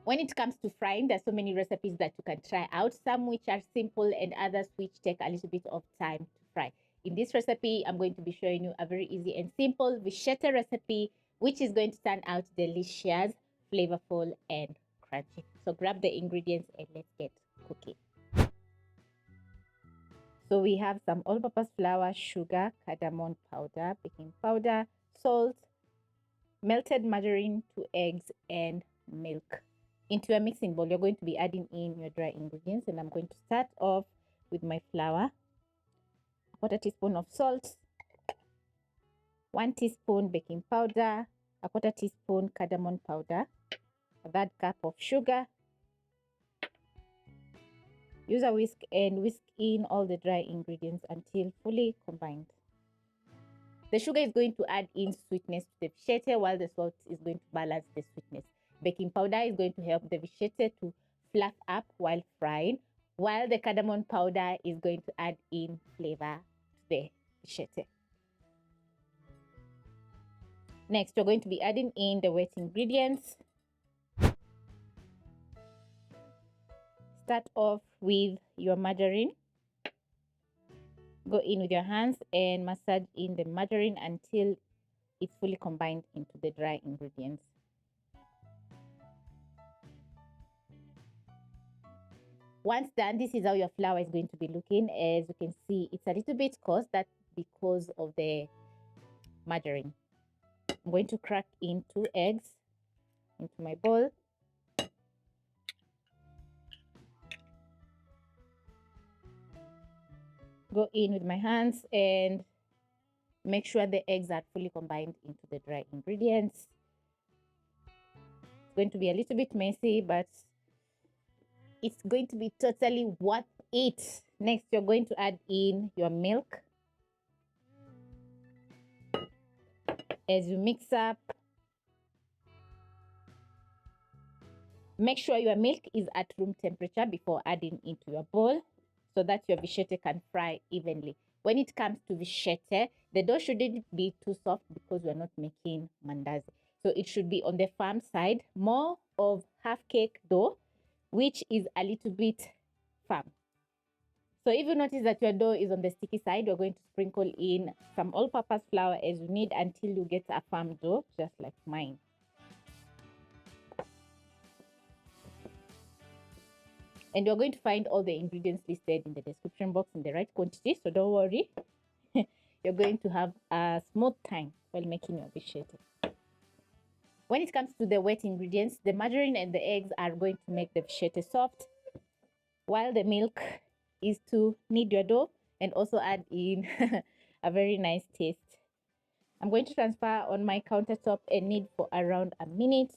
When it comes to frying, there's so many recipes that you can try out, some which are simple and others which take a little bit of time to fry. In this recipe, I'm going to be showing you a very easy and simple Visheti recipe, which is going to turn out delicious, flavorful, and crunchy. So grab the ingredients and let's get cooking. So we have some all-purpose flour, sugar, cardamom powder, baking powder, salt, melted margarine, 2 eggs, and milk. Into a mixing bowl, you're going to be adding in your dry ingredients, and I'm going to start off with my flour, 1/4 teaspoon of salt, 1 teaspoon baking powder, 1/4 teaspoon cardamom powder, a 1/3 cup of sugar. Use a whisk and whisk in all the dry ingredients until fully combined. The sugar is going to add in sweetness to the Visheti, while the salt is going to balance the sweetness. Baking powder is going to help the Visheti to fluff up while frying, while the cardamom powder is going to add in flavor to the Visheti. Next, you're going to be adding in the wet ingredients. Start off with your margarine. Go in with your hands and massage in the margarine until it's fully combined into the dry ingredients. Once done, this is how your flour is going to be looking. As you can see, it's a little bit coarse. That's because of the margarine. I'm going to crack in 2 eggs into my bowl. Go in with my hands and make sure the eggs are fully combined into the dry ingredients. It's going to be a little bit messy, but it's going to be totally worth it. Next, you're going to add in your milk. As you mix up, make sure your milk is at room temperature before adding into your bowl, so that your Visheti can fry evenly. When it comes to Visheti, the dough shouldn't be too soft because we're not making mandazi. So it should be on the firm side, more of half cake dough, which is a little bit firm. So if you notice that your dough is on the sticky side, you're going to sprinkle in some all-purpose flour as you need until you get a firm dough, just like mine. And you're going to find all the ingredients listed in the description box in the right quantity, so don't worry. You're going to have a smooth time while making your Visheti. When it comes to the wet ingredients, the margarine and the eggs are going to make the Visheti soft, while the milk is to knead your dough and also add in a very nice taste. I'm going to transfer on my countertop and knead for around a minute.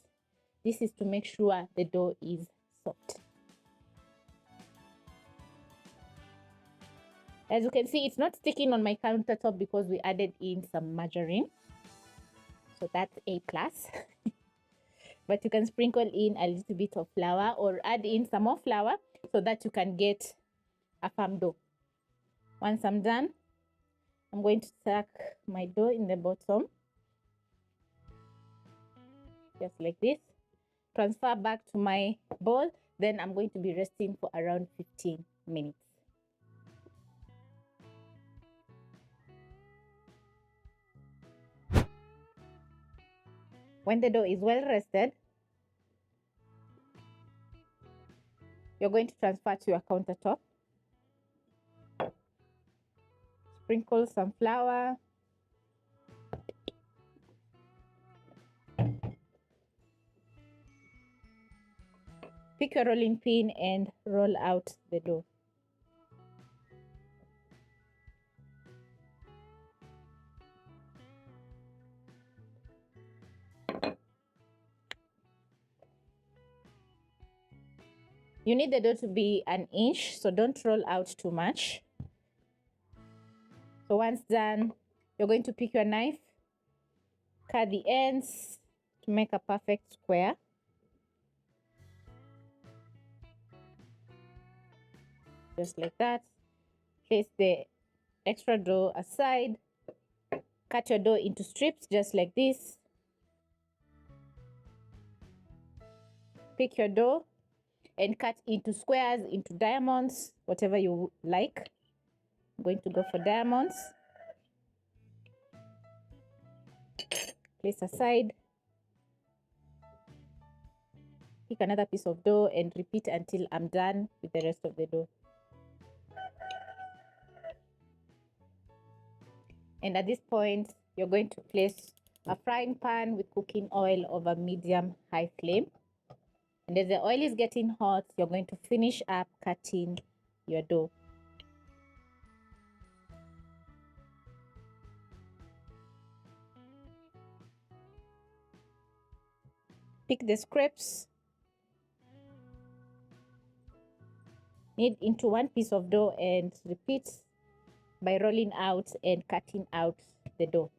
This is to make sure the dough is soft. As you can see, it's not sticking on my countertop because we added in some margarine. So that's a plus. But you can sprinkle in a little bit of flour or add in some more flour so that you can get a firm dough. Once I'm done, I'm going to tuck my dough in the bottom. Just like this. Transfer back to my bowl. Then I'm going to be resting for around 15 minutes. When the dough is well rested, you're going to transfer to your countertop. Sprinkle some flour. Pick your rolling pin and roll out the dough. You need the dough to be an inch, so don't roll out too much. So once done, you're going to pick your knife, cut the ends to make a perfect square. Just like that. Place the extra dough aside. Cut your dough into strips just like this. pick your dough and cut into squares, into diamonds, whatever you like. I'm going to go for diamonds. Place aside. Pick another piece of dough and repeat until I'm done with the rest of the dough. And at this point, you're going to place a frying pan with cooking oil over medium-high flame. And as the oil is getting hot, you're going to finish up cutting your dough. Pick the scraps, knead into one piece of dough and repeat by rolling out and cutting out the dough.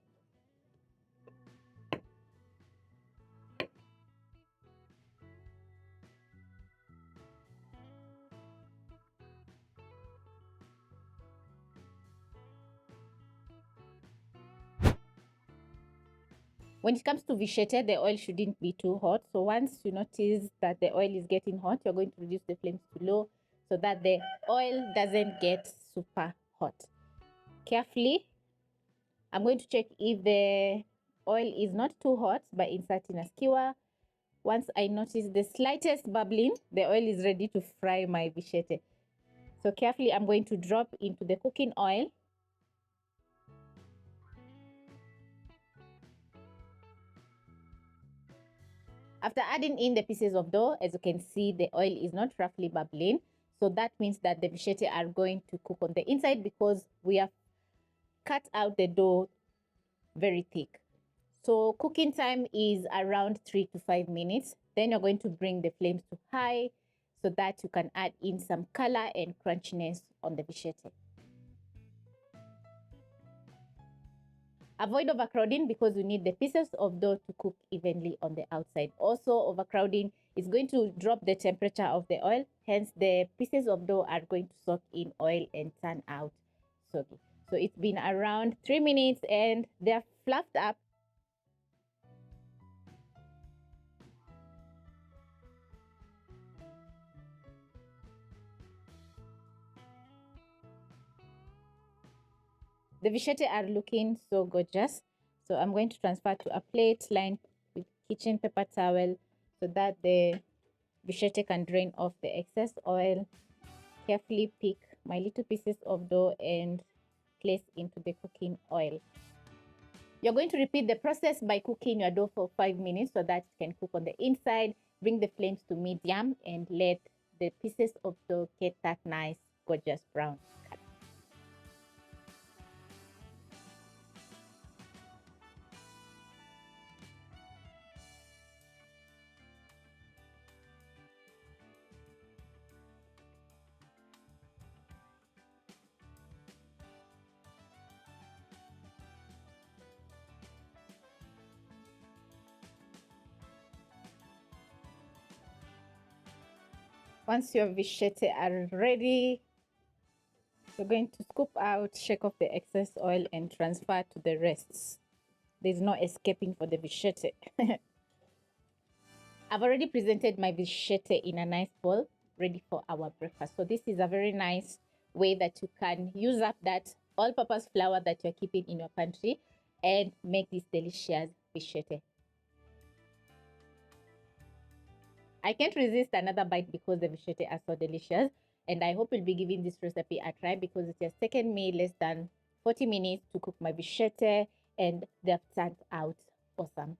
When it comes to Visheti, the oil shouldn't be too hot. So once you notice that the oil is getting hot, you're going to reduce the flames to low so that the oil doesn't get super hot. Carefully, I'm going to check if the oil is not too hot by inserting a skewer. Once I notice the slightest bubbling, the oil is ready to fry my Visheti. So carefully, I'm going to drop into the cooking oil. After adding in the pieces of dough, as you can see, the oil is not roughly bubbling. So that means that the Visheti are going to cook on the inside because we have cut out the dough very thick. So cooking time is around 3 to 5 minutes. Then you're going to bring the flames to high so that you can add in some color and crunchiness on the Visheti. Avoid overcrowding because you need the pieces of dough to cook evenly on the outside. Also, overcrowding is going to drop the temperature of the oil. Hence, the pieces of dough are going to soak in oil and turn out soggy. So it's been around 3 minutes and they're fluffed up. The Visheti are looking so gorgeous. So I'm going to transfer to a plate lined with kitchen paper towel so that the Visheti can drain off the excess oil. Carefully pick my little pieces of dough and place into the cooking oil. You're going to repeat the process by cooking your dough for 5 minutes so that it can cook on the inside. Bring the flames to medium and let the pieces of dough get that nice, gorgeous brown color. Once your Visheti are ready, you're going to scoop out, shake off the excess oil and transfer to the rests. There's no escaping for the Visheti. I've already presented my Visheti in a nice bowl, ready for our breakfast. So this is a very nice way that you can use up that all-purpose flour that you're keeping in your pantry and make this delicious Visheti. I can't resist another bite because the Visheti are so delicious. And I hope you'll be giving this recipe a try because it has taken me less than 40 minutes to cook my Visheti and they've turned out awesome.